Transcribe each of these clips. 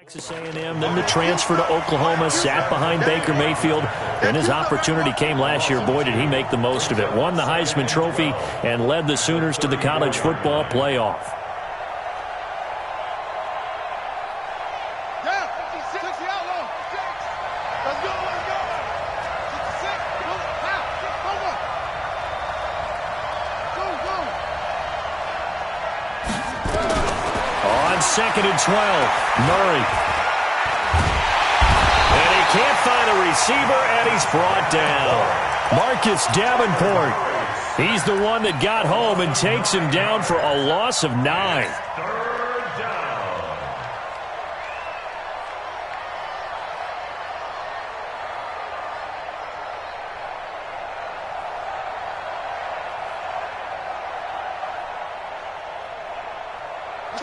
Texas A&M, then the transfer to Oklahoma, sat behind Baker Mayfield. Then his opportunity came last year. Boy, did he make the most of it. Won the Heisman Trophy and led the Sooners to the college football playoff. Second and 12, Murray. And he can't find a receiver, and he's brought down. Marcus Davenport. He's the one that got home and takes him down for a loss of 9.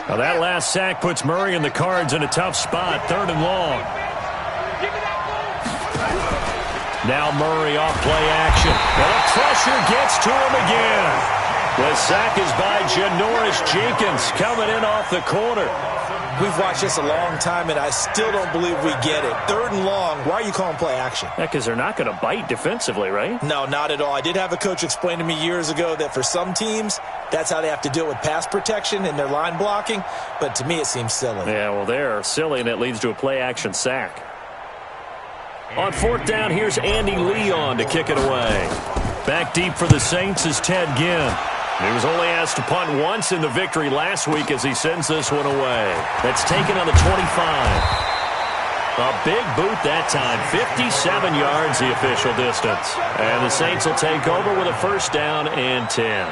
Now that last sack puts Murray and the Cards in a tough spot. 3rd and long. Now Murray off play action. And the pressure gets to him again. The sack is by Janoris Jenkins coming in off the corner. We've watched this a long time, and I still don't believe we get it. 3rd and long. Why are you calling play action? Yeah, because they're not going to bite defensively, right? No, not at all. I did have a coach explain to me years ago that for some teams, that's how they have to deal with pass protection and their line blocking. But to me, it seems silly. Yeah, well, they're silly, and it leads to a play action sack. On 4th down, here's Andy Leon to kick it away. Back deep for the Saints is Ted Ginn. He was only asked to punt once in the victory last week as he sends this one away. That's taken on the 25. A big boot that time. 57 yards the official distance. And the Saints will take over with a 1st down and 10.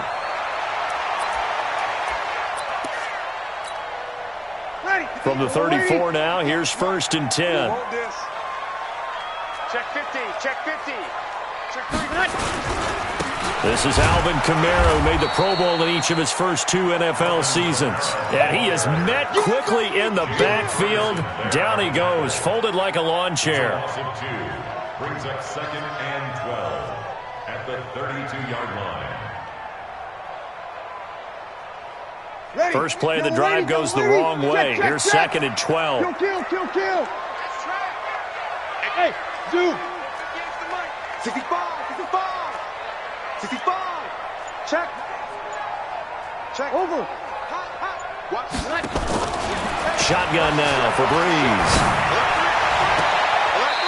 From the 34 now, here's 1st and 10. Check 50, check 50. Check 30. This is Alvin Kamara, who made the Pro Bowl in each of his first 2 NFL seasons. And he is met quickly in the backfield. Down he goes, folded like a lawn chair. Brings up 2nd and 12 at the 32-yard line. First play of the drive goes the wrong way. Here's 2nd and 12. Kill. Hey, dude. 65. 65. Check. Over. What? Shotgun now for Breeze.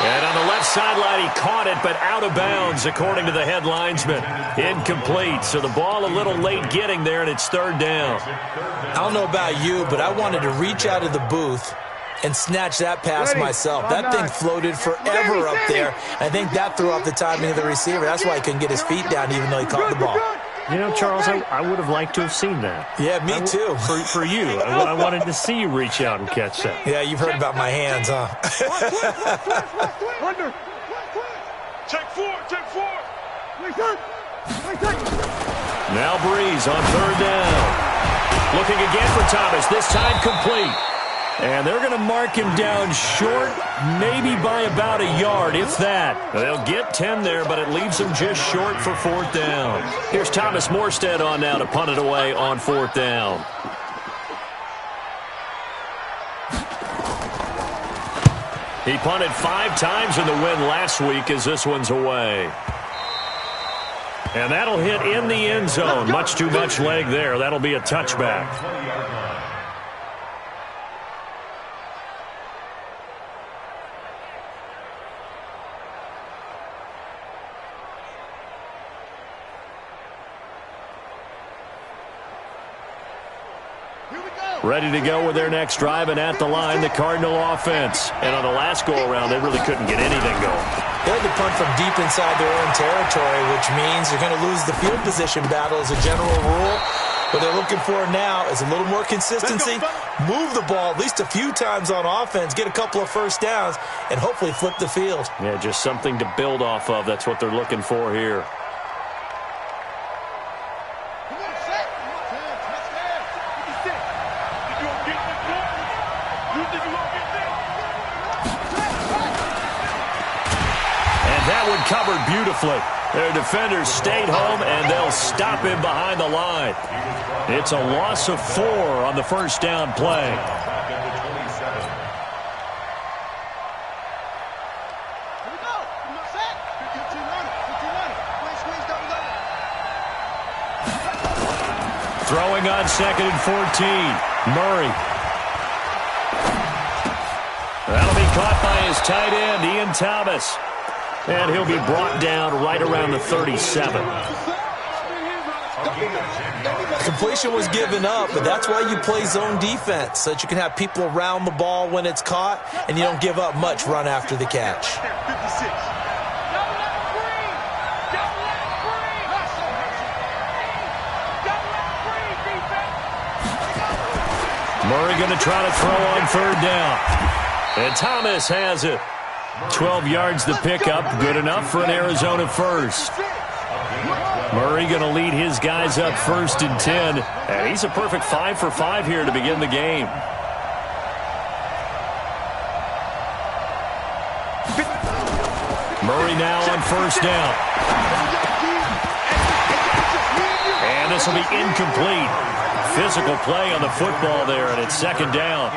And on the left sideline, he caught it, but out of bounds, according to the head linesman. Incomplete, so the ball a little late getting there, and it's 3rd down. I don't know about you, but I wanted to reach out of the booth and snatch that pass myself. That thing floated forever up there. I think that threw off the timing of the receiver. That's why he couldn't get his feet down even though he caught the ball. You know, Charles, I would have liked to have seen that. Yeah, me too. For you. I wanted to see you reach out and catch that. Yeah, you've heard about my hands, huh? Check 4. Now Breeze on 3rd down. Looking again for Thomas, this time complete. And they're going to mark him down short, maybe by about a yard, if that. They'll get 10 there, but it leaves them just short for 4th down. Here's Thomas Morstead on now to punt it away on 4th down. He punted 5 times in the win last week as this one's away. And that'll hit in the end zone. Much too much leg there. That'll be a touchback. Ready to go with their next drive, and at the line, the Cardinal offense. And on the last go-around, they really couldn't get anything going. They had to punt from deep inside their own territory, which means they're going to lose the field position battle as a general rule. What they're looking for now is a little more consistency, move the ball at least a few times on offense, get a couple of 1st downs, and hopefully flip the field. Yeah, just something to build off of. That's what they're looking for here. Covered beautifully. Their defenders stayed home, and they'll stop him behind the line. It's a loss of 4 on the 1st down play. Throwing on 2nd and 14. Murray. That'll be caught by his tight end, Ian Thomas. And he'll be brought down right around the 37. Completion was given up, but that's why you play zone defense, so that you can have people around the ball when it's caught, and you don't give up much run after the catch. Murray going to try to throw on 3rd down. And Thomas has it. 12 yards the pickup, good enough for an Arizona first. Murray going to lead his guys up 1st and 10. And he's a perfect 5 for 5 here to begin the game. Murray now on 1st down. And this will be incomplete. Physical play on the football there, and it's 2nd down.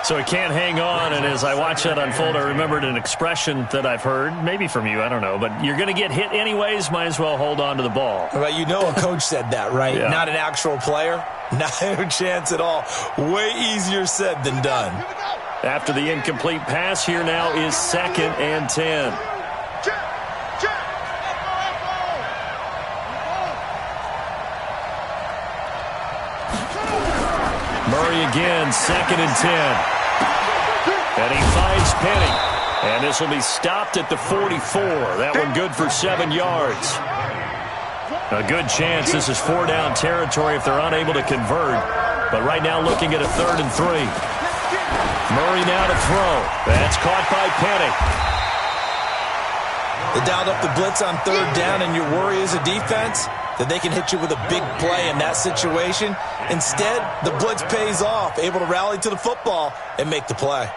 So he can't hang on, and as I watch that unfold, I remembered an expression that I've heard, maybe from you, I don't know, but you're going to get hit anyways, might as well hold on to the ball. Well, you know a coach said that, right? Yeah. Not an actual player. No chance at all. Way easier said than done. After the incomplete pass, here now is 2nd and 10. Murray again, 2nd and 10. And he finds Penny. And this will be stopped at the 44. That one good for 7 yards. A good chance this is 4-down territory if they're unable to convert. But right now looking at a 3rd and 3. Murray now to throw. That's caught by Penny. They dialed up the blitz on 3rd down, and your worry as a defense that they can hit you with a big play in that situation. Instead, the blitz pays off, able to rally to the football and make the play.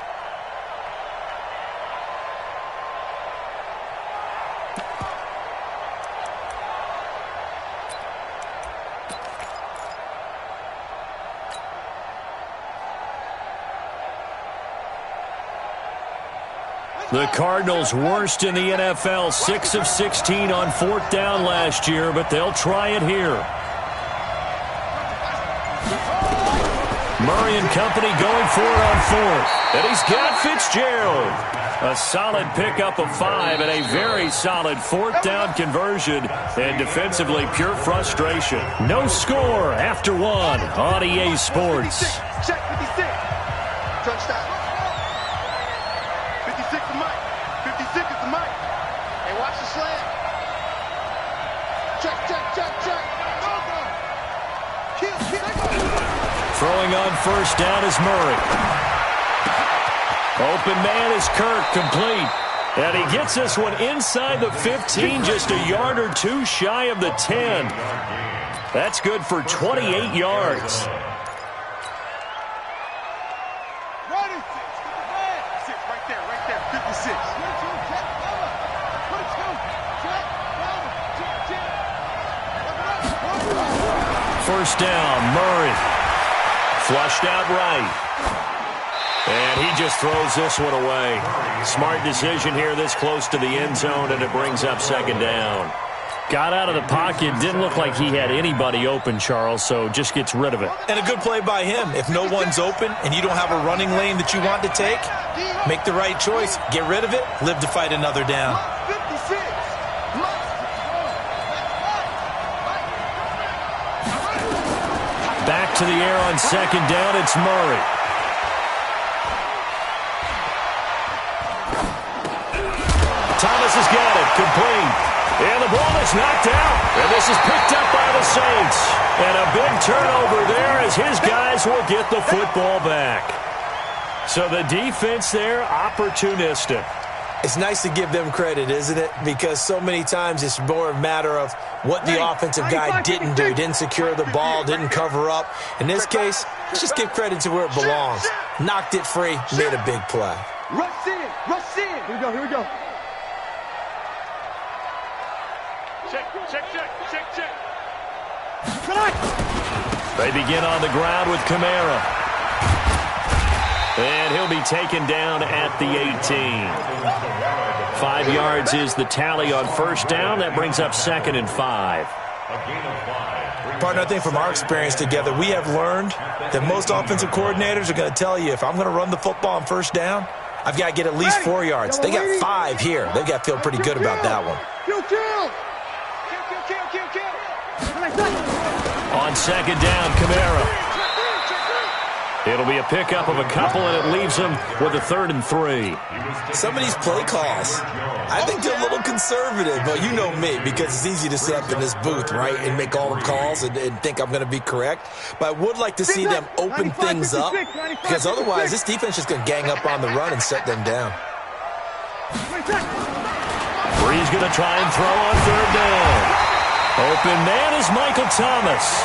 The Cardinals worst in the NFL, 6 of 16 on 4th down last year, but they'll try it here. Murray and company going for it on 4th. And he's got Fitzgerald. A solid pickup of 5 and a very solid 4th down conversion. And defensively, pure frustration. No score after 1 on EA Sports. Check 56. Touchdown. 56 is Mike. 56 is the Mike. Hey, watch the slam. Check. Throwing on 1st down is Murray. Open man is Kirk, complete. And he gets this one inside the 15, just a yard or 2 shy of the 10. That's good for 28 yards. Right there, 56. 1st down, Murray. Flushed out right. And he just throws this one away. Smart decision here this close to the end zone, and it brings up 2nd down. Got out of the pocket. Didn't look like he had anybody open, Charles, so just gets rid of it. And a good play by him. If no one's open and you don't have a running lane that you want to take, make the right choice. Get rid of it. Live to fight another down. 56. Back to the air on 2nd down. It's Murray. Thomas has got it. Complete. And the ball is knocked out. And this is picked up by the Saints. And a big turnover there as his guys will get the football back. So the defense there, opportunistic. It's nice to give them credit, isn't it? Because so many times it's more a matter of what the offensive guy didn't do. Didn't secure the ball, didn't cover up. In this case, let's just give credit to where it belongs. Knocked it free, made a big play. Rush in. Here we go. Check. They begin on the ground with Kamara. And he'll be taken down at the 18. 5 yards is the tally on 1st down. That brings up 2nd and 5. A gain of 5 brings Partner, I think from our experience together, we have learned that most offensive coordinators are going to tell you, if I'm going to run the football on first down, I've got to get at least 4 yards. They got 5 here. They've got to feel pretty good about that one. On second down, Kamara. It'll be a pickup of a couple, and it leaves him with a 3rd and 3. Some of these play calls, I think they're a little conservative, but you know me, because it's easy to sit up in this booth, right, and make all the calls and think I'm going to be correct. But I would like to see them open things up, because otherwise this defense is going to gang up on the run and set them down. Brees going to try and throw on 3rd down. Open man is Michael Thomas.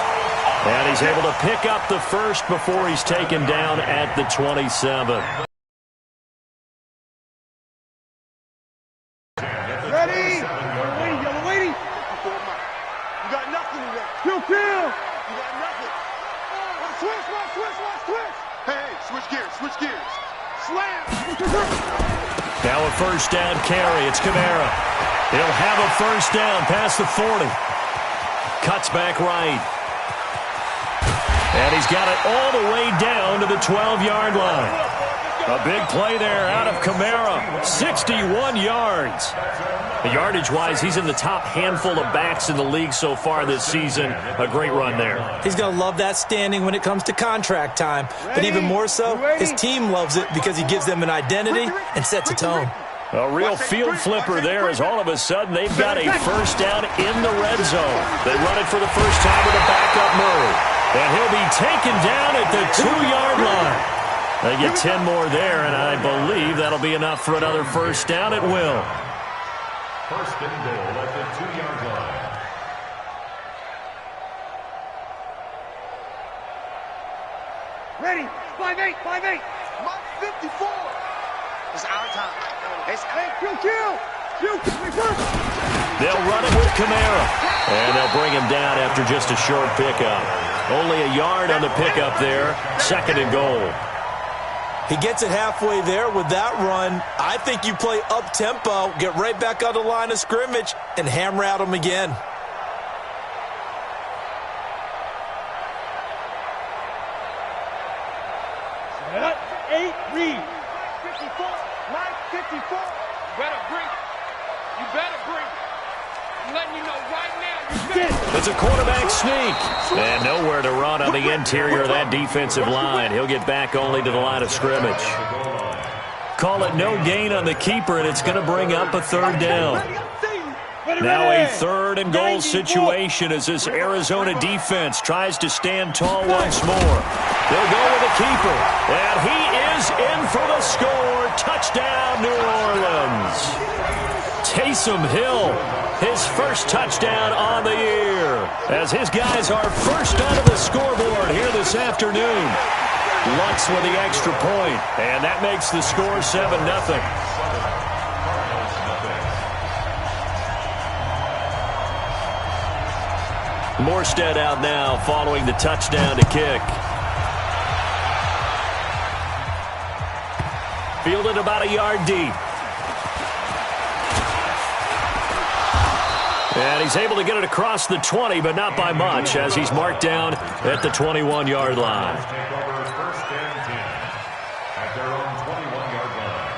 And he's able to pick up the first before he's taken down at the 27. Ready? You're waiting. You got nothing in there. Kill. You got nothing. Switch. Hey, switch gears. Slam. Now a first down carry. It's Kamara. He'll have a first down past the 40. Cuts back right. And he's got it all the way down to the 12-yard line. A big play there out of Kamara. 61 yards. Yardage-wise, he's in the top handful of backs in the league so far this season. A great run there. He's going to love that standing when it comes to contract time. But even more so, his team loves it because he gives them an identity and sets a tone. A real field flipper there as all of a sudden they've got a first down in the red zone. They run it for the first time with a backup Murray. And he'll be taken down at the 2-yard line. They get 10 more there, and I believe that'll be enough for another first down. It will. First and goal at the 2-yard line. Ready? 5-8. Mark 54. It's our time. It's kill. They'll run it with Kamara. And they'll bring him down after just a short pickup. Only a yard on the pickup there. 2nd and goal. He gets it halfway there with that run. I think you play up-tempo, get right back on the line of scrimmage, and hammer at him again. Set 8, read. 54. Line 54. You better bring. I'm letting you know right now. It's a quarterback sneak. And nowhere to run on the interior of that defensive line. He'll get back only to the line of scrimmage. Call it no gain on the keeper, and it's going to bring up a 3rd down. Now a 3rd and goal situation as this Arizona defense tries to stand tall once more. They'll go with the keeper, and he is in for the score. Touchdown, New Orleans. Taysom Hill, his first touchdown on the year, as his guys are first onto the scoreboard here this afternoon. Lutz with the extra point, and that makes the score 7-0. Morstead out now following the touchdown to kick. Fielded about a yard deep. And he's able to get it across the 20, but not by much, as he's marked down at the 21-yard line. Take over 1st and 10 at their own 21-yard line.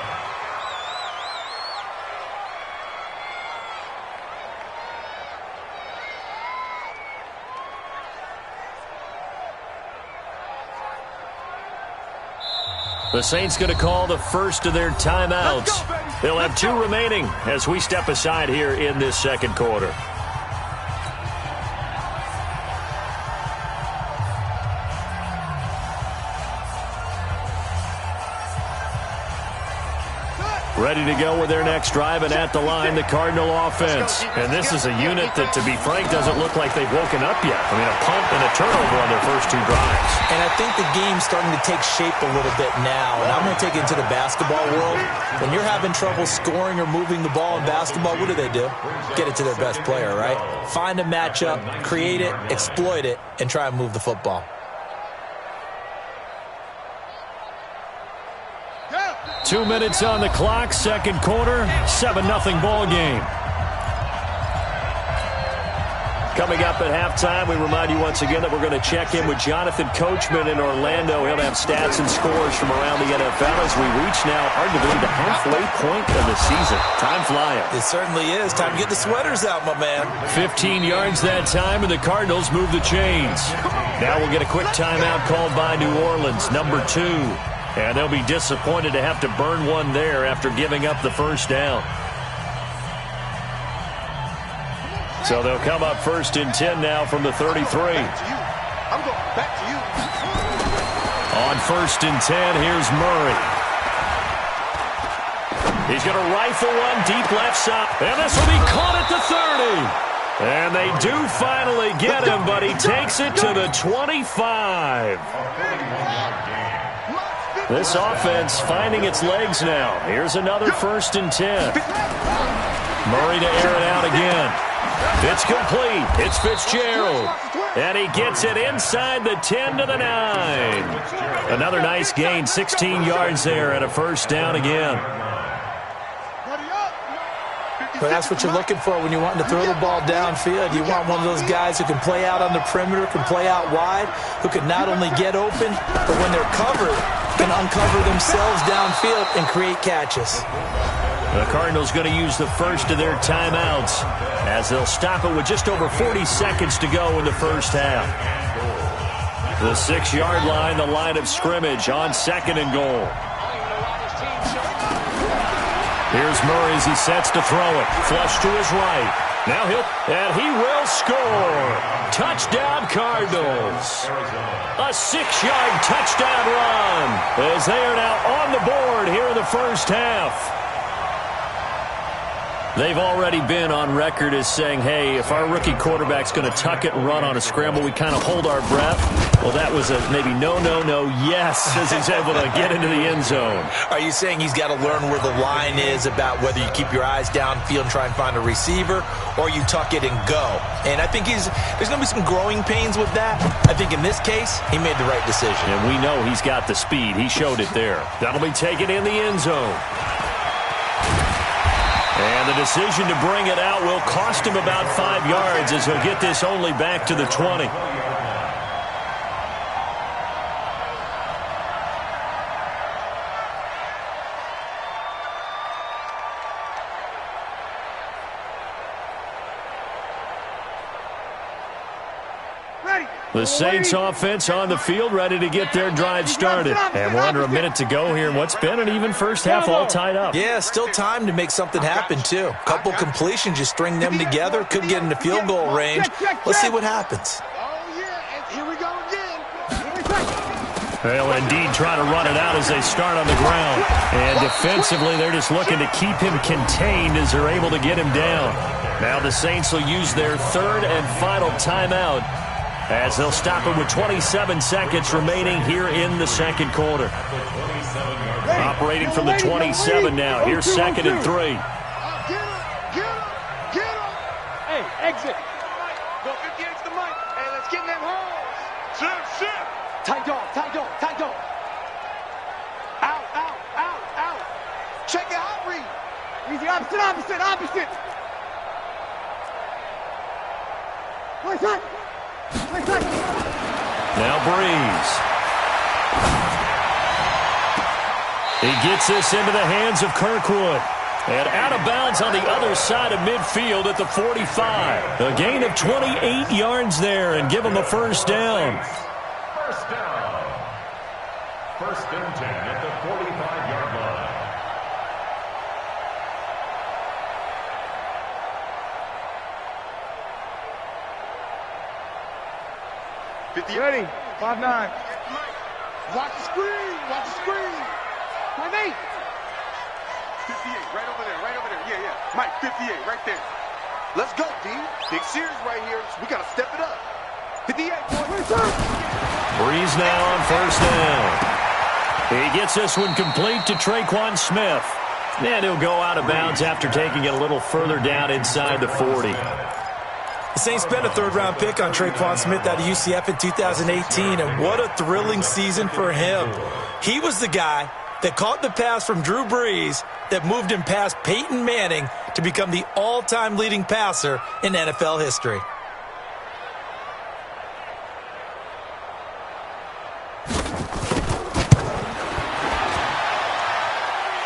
The Saints going to call the first of their timeouts. They'll have 2 remaining as we step aside here in this 2nd quarter. Ready to go with their next drive, and at the line, the Cardinal offense. And this is a unit that, to be frank, doesn't look like they've woken up yet. I mean, a punt and a turnover on their first 2 drives. And I think the game's starting to take shape a little bit now. And I'm going to take it into the basketball world. When you're having trouble scoring or moving the ball in basketball, what do? Get it to their best player, right? Find a matchup, create it, exploit it, and try and move the football. 2 minutes on the clock, 2nd quarter, 7-0 ball game. Coming up at halftime, we remind you once again that we're going to check in with Jonathan Coachman in Orlando. He'll have stats and scores from around the NFL as we reach now, hard to believe, the halfway point of the season. Time flying. It certainly is. Time to get the sweaters out, my man. 15 yards that time, and the Cardinals move the chains. Now we'll get a quick timeout called by New Orleans, number 2. And they'll be disappointed to have to burn one there after giving up the first down. So they'll come up 1st and 10 now from the 33. I'm going back to you. On 1st and 10, here's Murray. He's going to rifle one deep left side. And this will be caught at the 30. And they do finally get him, but he takes it to the 25. This offense finding its legs now. Here's another 1st and 10. Murray to air it out again. It's complete. It's Fitzgerald. And he gets it inside the 10 to the 9. Another nice gain, 16 yards there and a first down again. But that's what you're looking for when you're wanting to throw the ball downfield. You want one of those guys who can play out on the perimeter, can play out wide, who can not only get open, but when they're covered, can uncover themselves downfield and create catches. The Cardinals going to use the first of their timeouts as they'll stop it with just over 40 seconds to go in the first half. The 6-yard line, the line of scrimmage on 2nd and goal. Here's Murray as he sets to throw it. Flush to his right. Now and he will score. Touchdown Cardinals. A 6-yard touchdown run as they are now on the board here in the first half. They've already been on record as saying, hey, if our rookie quarterback's going to tuck it and run on a scramble, we kind of hold our breath. Well, that was a maybe no, yes, as he's able to get into the end zone. Are you saying he's got to learn where the line is about whether you keep your eyes downfield and try and find a receiver, or you tuck it and go? And I think there's going to be some growing pains with that. I think in this case, he made the right decision. And we know he's got the speed. He showed it there. That'll be taken in the end zone. And the decision to bring it out will cost him about 5 yards as he'll get this only back to the 20. The Saints offense on the field, ready to get their drive started. And we're under a minute to go here in what's been an even first half, all tied up. Yeah, still time to make something happen, too. Couple completions, you string them together, could get into field goal range. Let's see what happens. Here we go again. They'll indeed try to run it out as they start on the ground. And defensively, they're just looking to keep him contained as they're able to get him down. Now the Saints will use their 3rd and final timeout as they'll stop it with 27 seconds remaining here in the second quarter. Operating from the 27 now. Here's 2nd and 3. Get him. Hey, exit. Go 58 to the mic. Hey, let's get in them holes. Sit. Tight dog. Out. Check it out, read. Easy, opposite. What's that? Now Breeze. He gets this into the hands of Kirkwood. And out of bounds on the other side of midfield at the 45. A gain of 28 yards there and give him a first down. First down. 1st and 10 at the 45-yard line. Ready? 5-9. Watch the screen. 5-8. 58, right over there. Yeah. Mike, 58, right there. Let's go, D. Big series right here. We got to step it up. 58, boy. Breeze now on first down. He gets this one complete to Traquan Smith. And he'll go out of bounds after taking it a little further down inside the 40. The Saints spent a 3rd-round pick on Traquan Smith out of UCF in 2018, and what a thrilling season for him. He was the guy that caught the pass from Drew Brees that moved him past Peyton Manning to become the all-time leading passer in NFL history.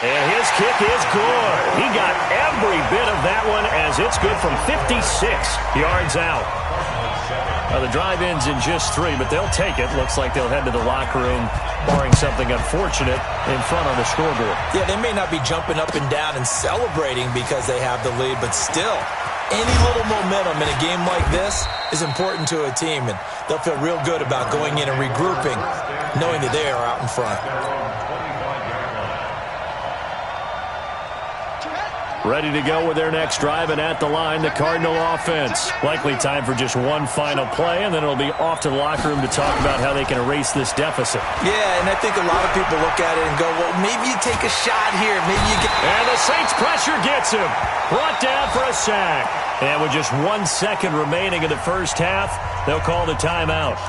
And his kick is good. He got every bit of that one as it's good from 56 yards out. The drive ends in just 3, but they'll take it. Looks like they'll head to the locker room, barring something unfortunate in front on the scoreboard. Yeah, they may not be jumping up and down and celebrating because they have the lead, but still, any little momentum in a game like this is important to a team, and they'll feel real good about going in and regrouping, knowing that they are out in front. Ready to go with their next drive, and at the line, the Cardinal offense. Likely time for just one final play, and then it'll be off to the locker room to talk about how they can erase this deficit. Yeah, and I think a lot of people look at it and go, well, maybe you take a shot here. Maybe you get... And the Saints pressure gets him. Brought down for a sack. And with just 1 second remaining in the first half, they'll call the timeout.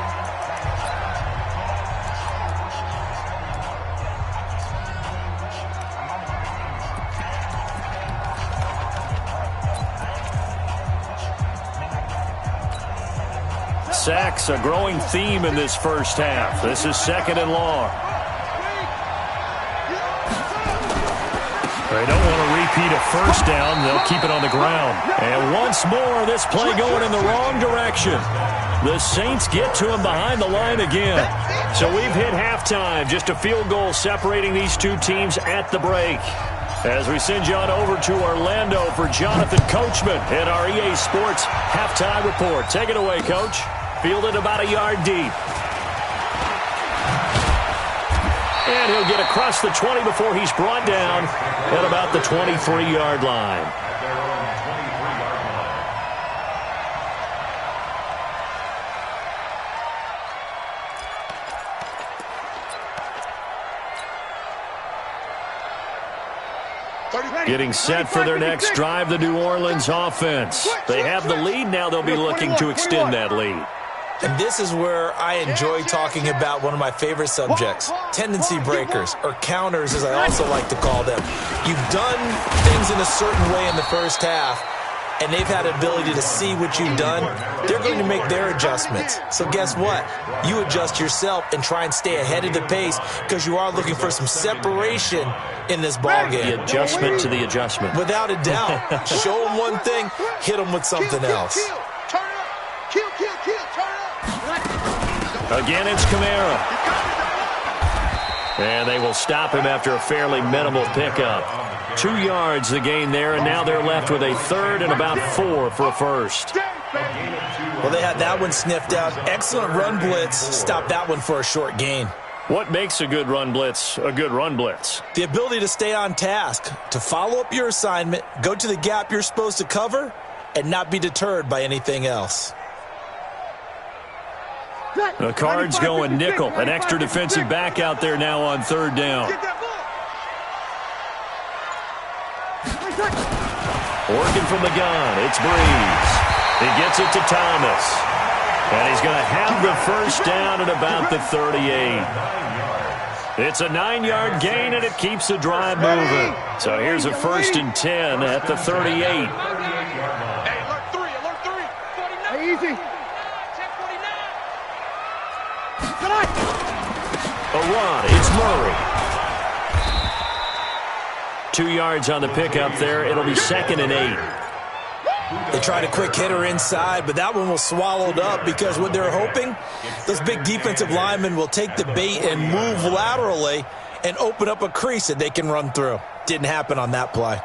Sacks, a growing theme in this first half. This is 2nd and long. They don't want to repeat a first down. They'll keep it on the ground. And once more, this play going in the wrong direction. The Saints get to him behind the line again. So we've hit halftime. Just a field goal separating these two teams at the break. As we send you on over to Orlando for Jonathan Coachman in our EA Sports halftime report. Take it away, Coach. Fielded about a yard deep. And he'll get across the 20 before he's brought down at about the 23-yard line. Getting set for their next drive, the New Orleans offense. They have the lead now. They'll be looking to extend that lead. And this is where I enjoy talking about one of my favorite subjects, tendency breakers, or counters as I also like to call them. You've done things in a certain way in the first half, and they've had the ability to see what you've done. They're going to make their adjustments. So guess what? You adjust yourself and try and stay ahead of the pace because you are looking for some separation in this ball game. The adjustment to the adjustment. Without a doubt. Show them one thing, hit them with something else. Again, it's Kamara. And they will stop him after a fairly minimal pickup. 2 yards the gain there, and now they're left with a third and about 4 for a first. Well, they had that one sniffed out. Excellent run blitz. Stop that one for a short gain. What makes a good run blitz a good run blitz? The ability to stay on task, to follow up your assignment, go to the gap you're supposed to cover, and not be deterred by anything else. The Cards going nickel. An extra defensive back out there now on 3rd down. Working from the gun, it's Breeze. He gets it to Thomas. And he's going to have the first down at about the 38. It's a 9-yard gain, and it keeps the drive moving. So here's a 1st and 10 at the 38. Hey, alert 3. Hey, easy. A run, it's Murray. 2 yards on the pickup there. It'll be 2nd and 8. They tried a quick hitter inside, but that one was swallowed up because what they're hoping, those big defensive linemen will take the bait and move laterally and open up a crease that they can run through. Didn't happen on that play.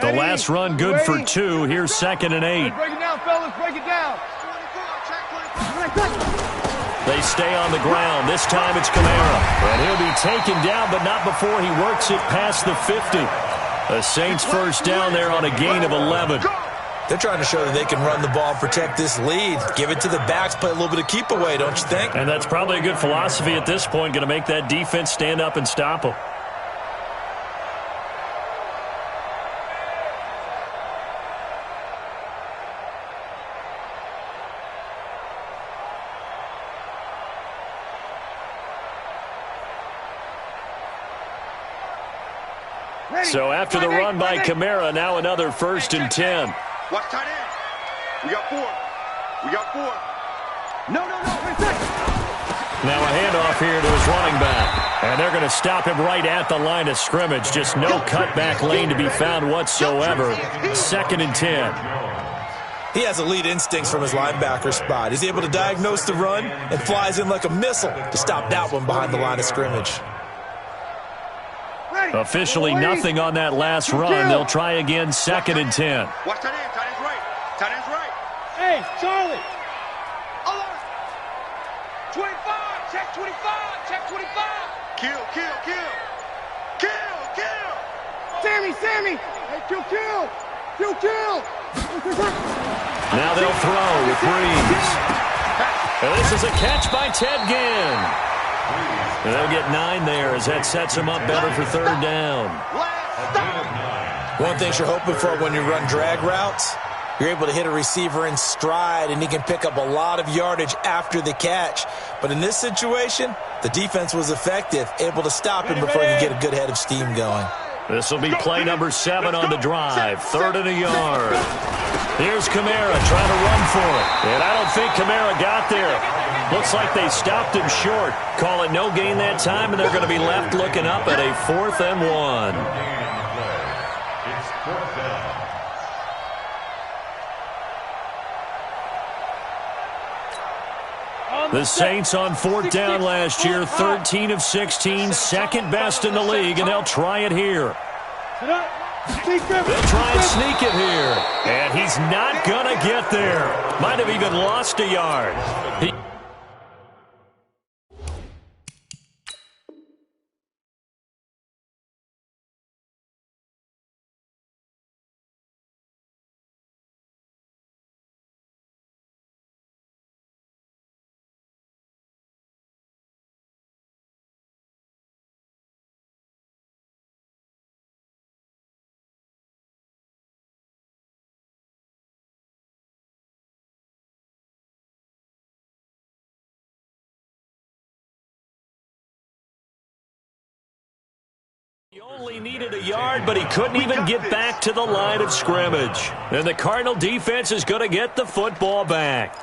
The last run good for 2. Here's 2nd and 8. Break it down, fellas. Break it down. They stay on the ground. This time it's Kamara. And he'll be taken down, but not before he works it past the 50. The Saints first down there on a gain of 11. They're trying to show that they can run the ball, protect this lead. Give it to the backs, play a little bit of keep away, don't you think? And that's probably a good philosophy at this point. Going to make that defense stand up and stop them. So after the run by Kamara, now another 1st and 10. Watch tight end. We got 4. We got 4. No. Now a handoff here to his running back. And they're going to stop him right at the line of scrimmage. Just no cutback lane to be found whatsoever. 2nd and 10. He has elite instincts from his linebacker spot. He's able to diagnose the run and flies in like a missile to stop that one behind the line of scrimmage. Officially nothing on that last run. They'll try again, 2nd and 10. Watch tight end. Tight end's right. Tight end's right. Hey, Charlie. 25. Check 25. Check 25. Kill. Sammy. Hey, kill. Now they'll throw with Breeze. And this is a catch by Ted Ginn. And they'll get 9 there as that sets him up better for 3rd down. One thing you're hoping for when you run drag routes, you're able to hit a receiver in stride, and he can pick up a lot of yardage after the catch. But in this situation, the defense was effective, able to stop him before he could get a good head of steam going. This will be play number 7 on the drive. 3rd and a yard. Here's Kamara trying to run for it. And I don't think Kamara got there. Looks like they stopped him short. Call it no gain that time, and they're going to be left looking up at a 4th and 1. It's 4th down. The Saints on 4th down last year, 13 of 16, 2nd best in the league, and they'll try it here. They'll try and sneak it here, and he's not going to get there. Might have even lost a yard. He only needed a yard, but he couldn't even get back to the line of scrimmage. And the Cardinal defense is going to get the football back.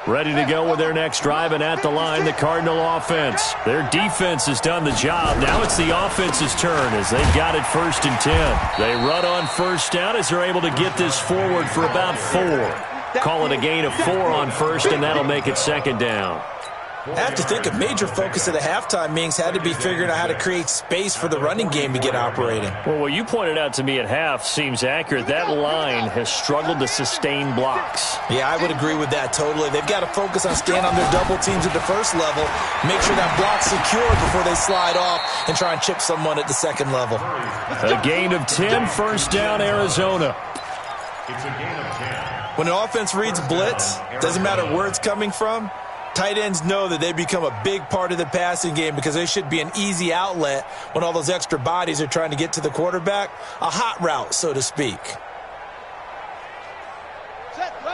Ready to go with their next drive, and at the line, the Cardinal offense. Their defense has done the job. Now it's the offense's turn as they've got it 1st and 10. They run on 1st down as they're able to get this forward for about 4. Call it a gain of 4 on 1st, and that'll make it 2nd down. I have to think a major focus of the halftime meetings had to be figuring out how to create space for the running game to get operating. Well, what you pointed out to me at half seems accurate. That line has struggled to sustain blocks. Yeah, I would agree with that totally. They've got to focus on staying on their double teams at the 1st level, make sure that block's secure before they slide off and try and chip someone at the 2nd level. A gain of 10, 1st down, Arizona. It's a gain of 10. When an offense reads blitz, doesn't matter where it's coming from, tight ends know that they become a big part of the passing game because they should be an easy outlet when all those extra bodies are trying to get to the quarterback. A hot route, so to speak.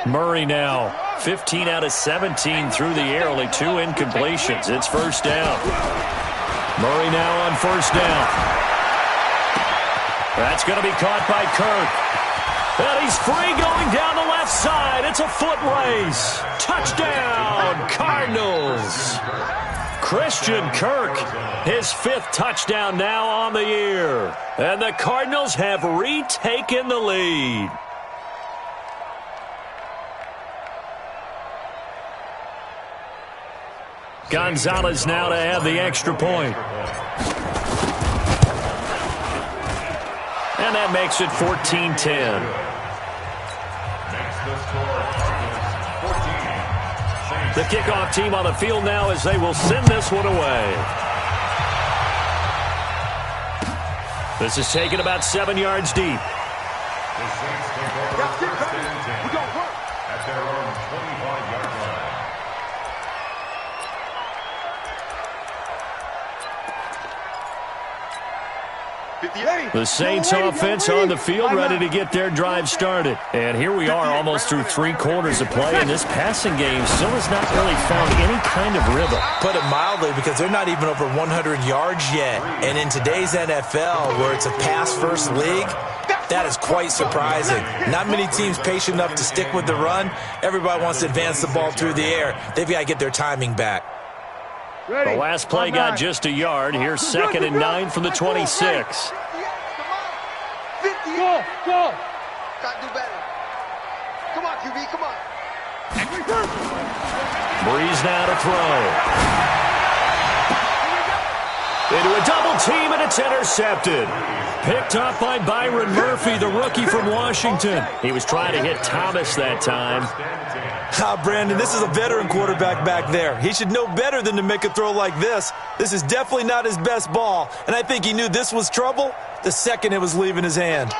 Murray now, 15 out of 17 through the air, only 2 incompletions. It's 1st down. Murray now on 1st down. That's going to be caught by Kirk. And he's free going down the left side. It's a foot race. Touchdown, Cardinals. Christian Kirk, his 5th touchdown now on the year. And the Cardinals have retaken the lead. Gonzalez now to add the extra point. And that makes it 14-10. The kickoff team on the field now as they will send this one away. This is taken about 7 yards deep. The Saints take over 1st and 10 at their own 25-yard line. The Saints offense on the field, ready to get their drive started. And here we are almost through 3 quarters of play, and this passing game still has not really found any kind of rhythm. Put it mildly, because they're not even over 100 yards yet. And in today's NFL, where it's a pass-first league, that is quite surprising. Not many teams patient enough to stick with the run. Everybody wants to advance the ball through the air. They've got to get their timing back. The last play got just a yard. Here's 2nd and 9 from the 26. Go. Gotta do better. Come on, QB, come on. Breeze now to throw. Into a double team, and it's intercepted. Picked up by Byron Murphy, the rookie from Washington. He was trying to hit Thomas that time. Brandon, this is a veteran quarterback back there. He should know better than to make a throw like this. This is definitely not his best ball, and I think he knew this was trouble the second it was leaving his hand.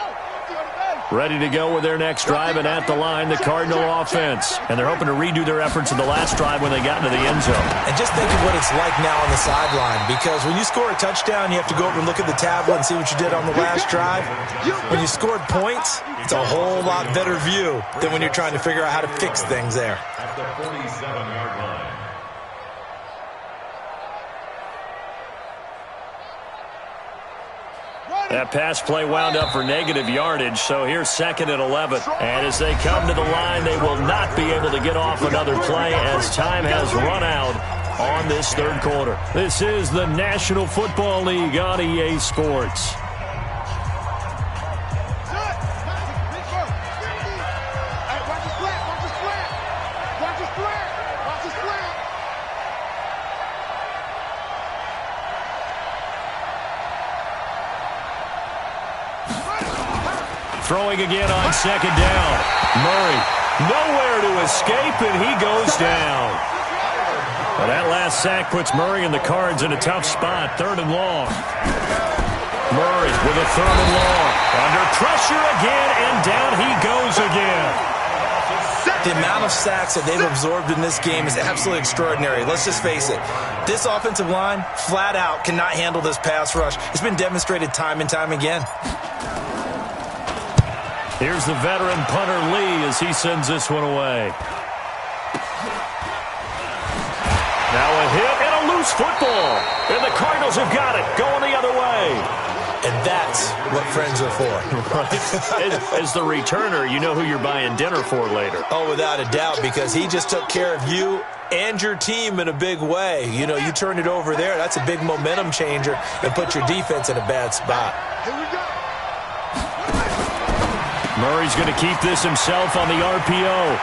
Ready to go with their next drive, and at the line, the Cardinal offense. And they're hoping to redo their efforts in the last drive when they got into the end zone. And just think of what it's like now on the sideline, because when you score a touchdown, you have to go over and look at the tablet and see what you did on the last drive. When you scored points, it's a whole lot better view than when you're trying to figure out how to fix things there. At the 47-yard line. That pass play wound up for negative yardage, so here's 2nd and 11. And as they come to the line, they will not be able to get off another play as time has run out on this 3rd quarter. This is the National Football League on EA Sports. Throwing again on 2nd down. Murray, nowhere to escape, and he goes down. Well, that last sack puts Murray and the Cards in a tough spot. 3rd and long. Murray with a 3rd and long. Under pressure again, and down he goes again. The amount of sacks that they've absorbed in this game is absolutely extraordinary. Let's just face it. This offensive line, flat out, cannot handle this pass rush. It's been demonstrated time and time again. Here's the veteran punter Lee as he sends this one away. Now a hit and a loose football. And the Cardinals have got it, going the other way. And that's what friends are for. Right. As the returner, you know who you're buying dinner for later. Oh, without a doubt, because he just took care of you and your team in a big way. You know, you turn it over there, that's a big momentum changer and put your defense in a bad spot. Here we go. Murray's going to keep this himself on the RPO.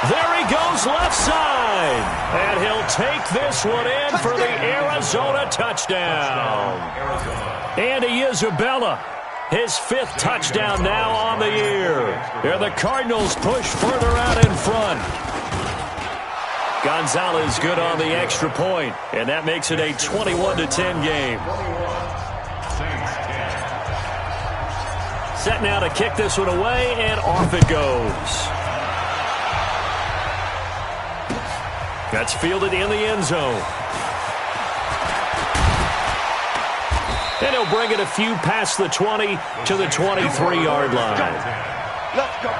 There he goes left side. And he'll take this one in for the Arizona touchdown. Andy Isabella, his 5th touchdown now on the year. And the Cardinals push further out in front. Gonzalez good on the extra point, and that makes it a 21-10 game. Set now to kick this one away, and off it goes. That's fielded in the end zone. And he'll bring it a few past the 20 to the 23-yard line. Let's go.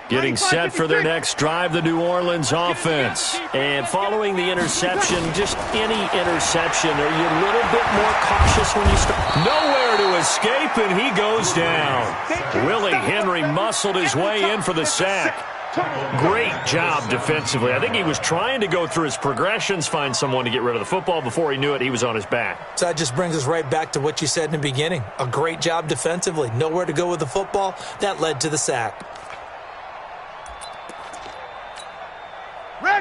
Getting set for their next drive, the New Orleans offense. And following the interception, just any interception, are you a little bit more cautious when you start? Nowhere to escape, and he goes down. Willie Henry muscled his way in for the sack. Great job defensively. I think he was trying to go through his progressions, find someone to get rid of the football. Before he knew it, he was on his back. So that just brings us right back to what you said in the beginning. A great job defensively. Nowhere to go with the football. That led to the sack.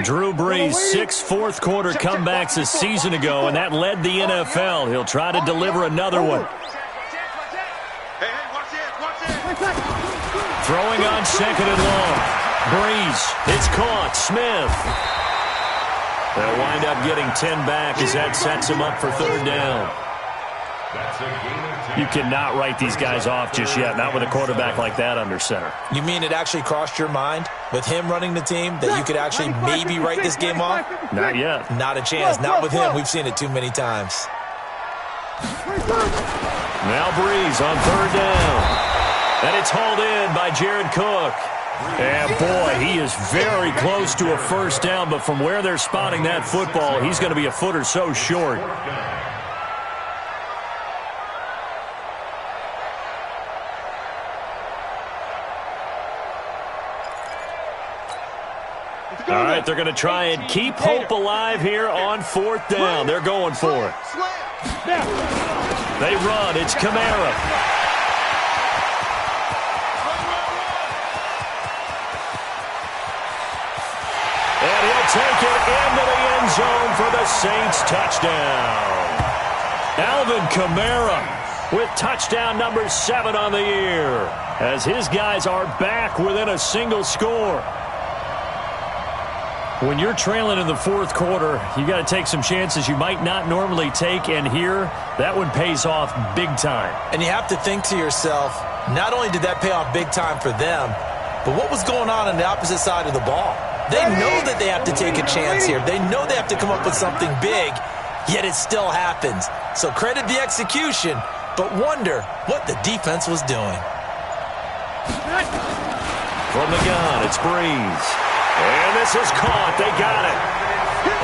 Drew Brees, 6 fourth-quarter comebacks a season ago, and that led the NFL. He'll try to deliver another one. Throwing on 2nd and long. Brees, it's caught. Smith. They'll wind up getting 10 back as that sets them up for third down. You cannot write these guys off just yet, not with a quarterback like that under center. You mean it actually crossed your mind with him running the team that you could actually maybe write this game off? Not yet. Not a chance. Not with him. We've seen it too many times. Now Breeze on third down. And it's hauled in by Jared Cook. And, boy, he is very close to a first down, but from where they're spotting that football, he's going to be a foot or so short. All right, they're going to try and keep hope alive here on fourth down. They're going for it. They run. It's Kamara. And he'll take it into the end zone for the Saints touchdown. Alvin Kamara with touchdown number 7 on the year as his guys are back within a single score. When you're trailing in the fourth quarter, you got to take some chances you might not normally take, and here, that one pays off big time. And you have to think to yourself, not only did that pay off big time for them, but what was going on the opposite side of the ball? They know that they have to take a chance here. They know they have to come up with something big, yet it still happens. So credit the execution, but wonder what the defense was doing. From the gun, it's Breeze. And this is caught. They got it.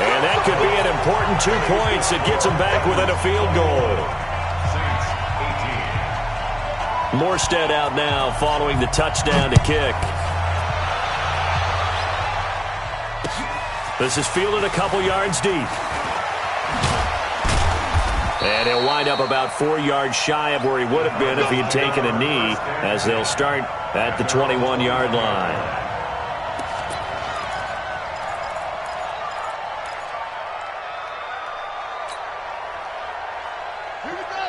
And that could be an important 2 points that gets them back within a field goal. Morstead out now following the touchdown to kick. This is fielded a couple yards deep. And he'll wind up about 4 yards shy of where he would have been if he had taken a knee, as they'll start at the 21-yard line.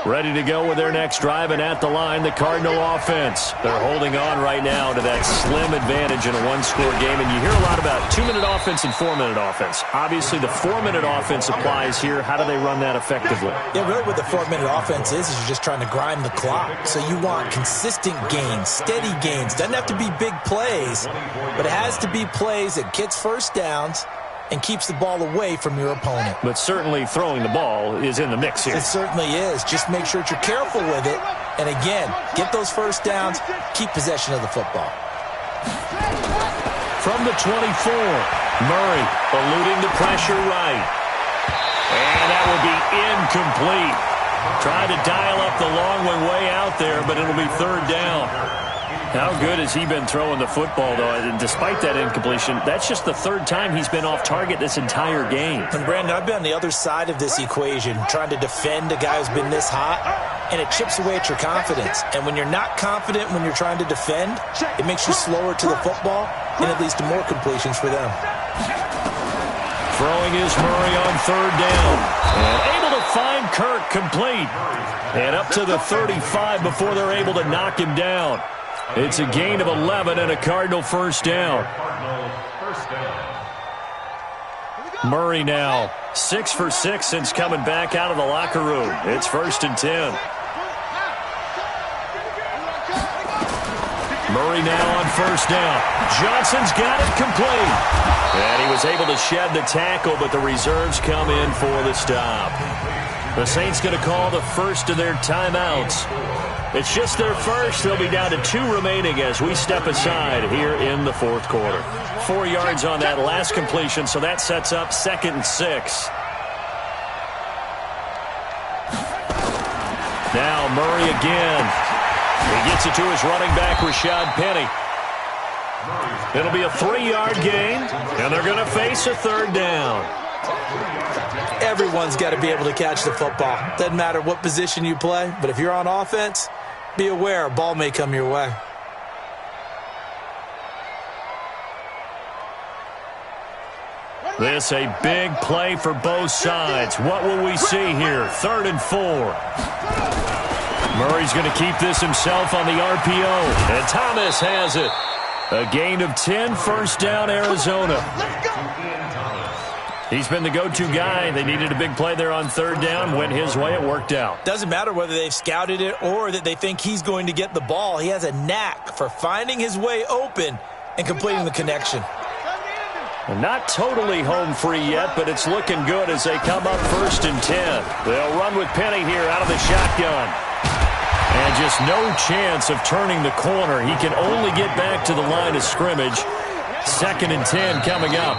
Ready to go with their next drive, and at the line, the Cardinal offense. They're holding on right now to that slim advantage in a one-score game, and you hear a lot about 2-minute offense and 4-minute offense. Obviously, the 4-minute offense applies here. How do they run that effectively? Yeah, really what the 4-minute offense is you're just trying to grind the clock. So you want consistent gains, steady gains. Doesn't have to be big plays, but it has to be plays that gets first downs and keeps the ball away from your opponent. But certainly throwing the ball is in the mix here. It certainly is. Just make sure that you're careful with it. And again, get those first downs, keep possession of the football. From the 24, Murray eluding the pressure right. And that will be incomplete. Trying to dial up the long one way out there, but it'll be third down. How good has he been throwing the football, though? And despite that incompletion, that's just the third time he's been off target this entire game. And, Brandon, I've been on the other side of this equation, trying to defend a guy who's been this hot, and it chips away at your confidence. And when you're not confident when you're trying to defend, it makes you slower to the football, and it leads to more completions for them. Throwing is Murray on third down. And able to find Kirk complete. And up to the 35 before they're able to knock him down. It's a gain of 11 and a Cardinal first down. Murray now 6 for 6 since coming back out of the locker room. It's 1st and 10. Murray now on first down. Johnson's got it complete. And he was able to shed the tackle, but the reserves come in for the stop. The Saints going to call the first of their timeouts. It's just their first. They'll be down to 2 remaining as we step aside here in the fourth quarter. 4 yards on that last completion, so that sets up 2nd and 6. Now Murray again. He gets it to his running back, Rashad Penny. It'll be a 3-yard gain, and they're going to face a third down. Everyone's got to be able to catch the football. Doesn't matter what position you play, but if you're on offense, be aware a ball may come your way. This a big play for both sides. What will we see here? 3rd and 4. Murray's going to keep this himself on the RPO, and Thomas has it. A gain of 10, first down, Arizona. He's been the go-to guy. They needed a big play there on third down. Went his way. It worked out. Doesn't matter whether they've scouted it or that they think he's going to get the ball. He has a knack for finding his way open and completing the connection. And not totally home free yet, but it's looking good as they come up 1st and 10. They'll run with Penny here out of the shotgun. And just no chance of turning the corner. He can only get back to the line of scrimmage. 2nd and 10 coming up.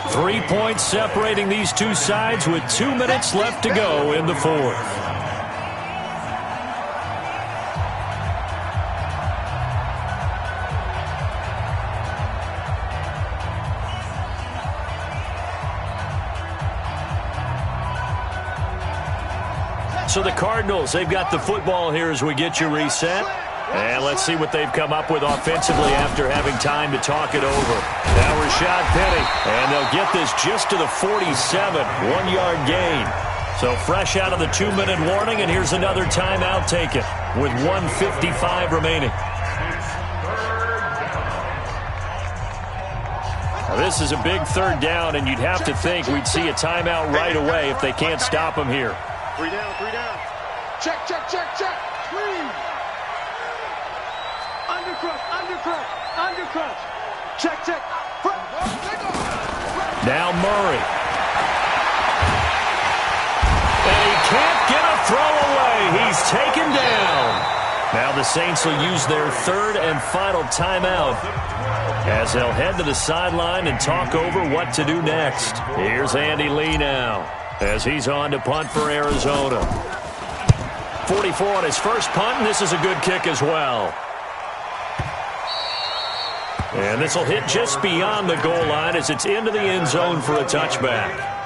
3 points separating these two sides with 2 minutes left to go in the fourth. So the Cardinals, they've got the football here as we get you reset. And let's see what they've come up with offensively after having time to talk it over. Now Rashad Penny, and they'll get this just to the 47, 1-yard gain. So fresh out of the 2-minute warning, and here's another timeout taken with 1:55 remaining. Now this is a big third down, and you'd have to think we'd see a timeout right away if they can't stop him here. 3 down, 3 down. Check, check, check, check. Screen. Undercut. Check, check. Now Murray. And he can't get a throw away. He's taken down. Now the Saints will use their third and final timeout as they'll head to the sideline and talk over what to do next. Here's Andy Lee now as he's on to punt for Arizona. 44 on his first punt, and this is a good kick as well. And this will hit just beyond the goal line as it's into the end zone for a touchback.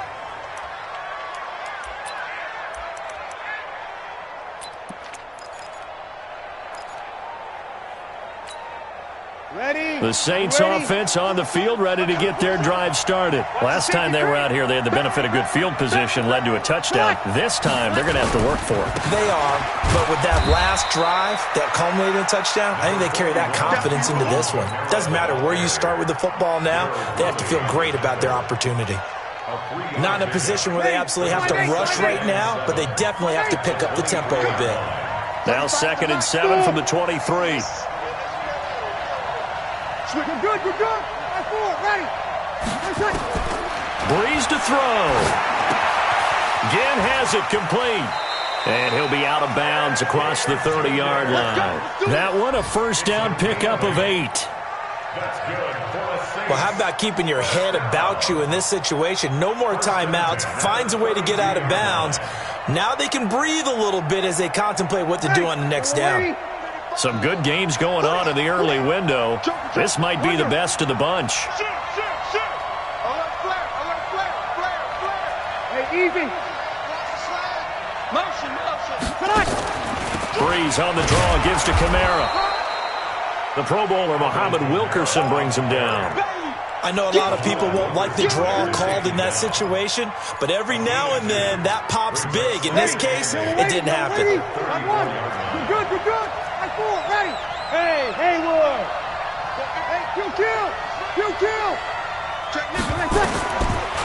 The Saints offense on the field, ready to get their drive started. Last time they were out here, they had the benefit of good field position, led to a touchdown. This time, they're going to have to work for it. They are, but with that last drive, that culminated in a touchdown, I think they carry that confidence into this one. Doesn't matter where you start with the football now, they have to feel great about their opportunity. Not in a position where they absolutely have to rush right now, but they definitely have to pick up the tempo a bit. Now 2nd and 7 from the 23. We're good. Right forward, ready. Breeze to throw. Ginn has it complete. And he'll be out of bounds across the 30-yard line. That one, a first down pickup of 8. Well, how about keeping your head about you in this situation? No more timeouts. Finds a way to get out of bounds. Now they can breathe a little bit as they contemplate what to do on the next down. Some good games going on in the early window. This might be the best of the bunch. Hey, easy. Motion. Breeze on the draw, gives to Kamara. The Pro Bowler Muhammad Wilkerson brings him down. I know a lot of people won't like the draw called in that situation, but every now and then that pops big. In this case, it didn't happen. We're good. Ready. Hey, Haywood. Hey, kill.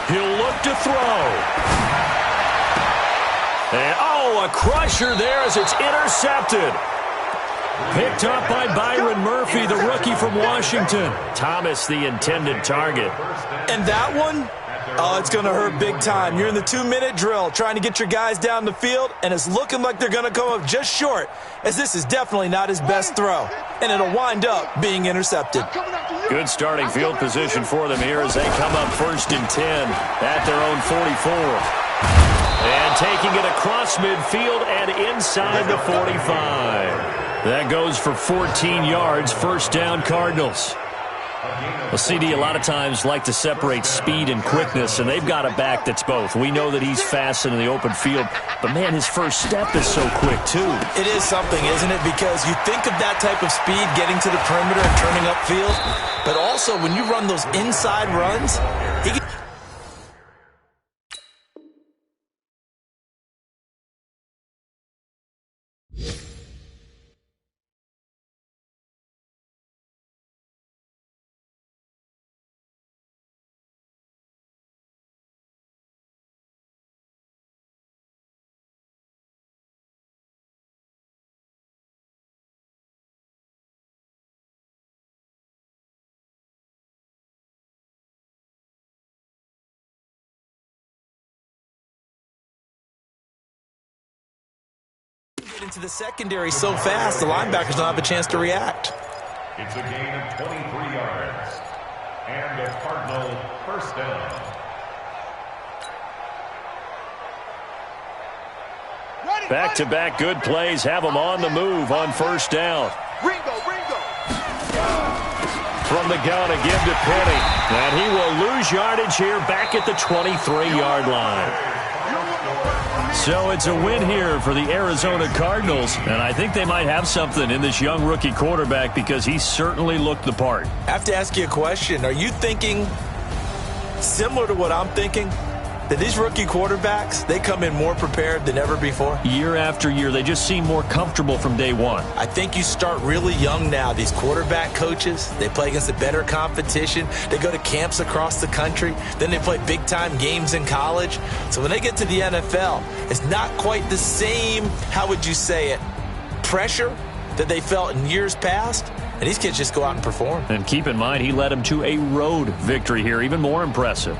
He'll look to throw. And, a crusher there as it's intercepted. Picked up by Byron Murphy, the rookie from Washington. Thomas, the intended target. And that one, it's going to hurt big time. You're in the 2-minute drill trying to get your guys down the field, and it's looking like they're going to come up just short, as this is definitely not his best throw, and it'll wind up being intercepted. Good starting field position for them here as they come up 1st and 10 at their own 44. And taking it across midfield and inside the 45. That goes for 14 yards, first down Cardinals. Well, CD, a lot of times like to separate speed and quickness, and they've got a back that's both. We know that he's fast in the open field, but, man, his first step is so quick, too. It is something, isn't it? Because you think of that type of speed getting to the perimeter and turning upfield, but also when you run those inside runs, he can Get into the secondary so fast, the linebackers don't have a chance to react. It's a gain of 23 yards. And a Cardinal first down. Back-to-back good plays have them on the move on first down. Ringo. From the gun, a give to Penny. And he will lose yardage here back at the 23-yard line. So it's a win here for the Arizona Cardinals, and I think they might have something in this young rookie quarterback because he certainly looked the part. I have to ask you a question. Are you thinking similar to what I'm thinking? That these rookie quarterbacks, they come in more prepared than ever before? Year after year, they just seem more comfortable from day one. I think you start really young now. These quarterback coaches, they play against a better competition. They go to camps across the country. Then they play big-time games in college. So when they get to the NFL, it's not quite the same, how would you say it, pressure that they felt in years past. And these kids just go out and perform. And keep in mind, he led them to a road victory here, even more impressive.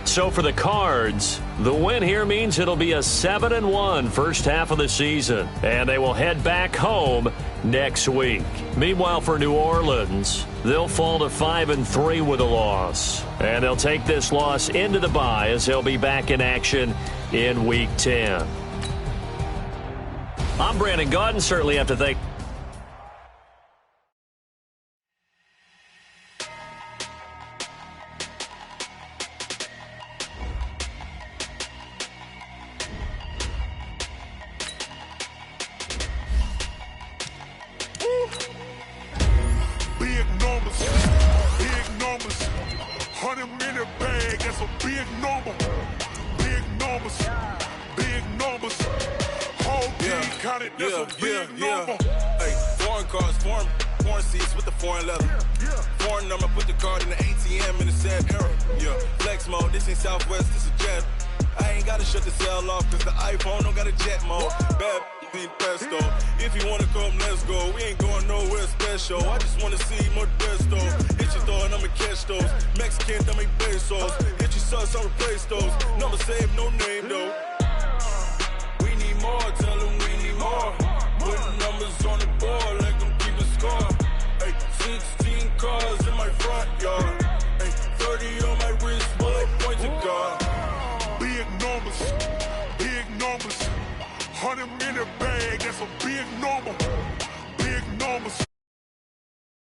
So for the Cards, the win here means it'll be a 7-1 first half of the season, and they will head back home next week. Meanwhile, for New Orleans, they'll fall to 5-3 with a loss, and they'll take this loss into the bye as they'll be back in action in Week 10. I'm Brandon Gaudin. Certainly have to thank If you wanna come, let's go. We ain't going nowhere special. I just wanna see more desto. Hit your throw and I'ma catch those. Mexican, dummy pesos. Hit your sons, I'll replace those. Number saved, no name though.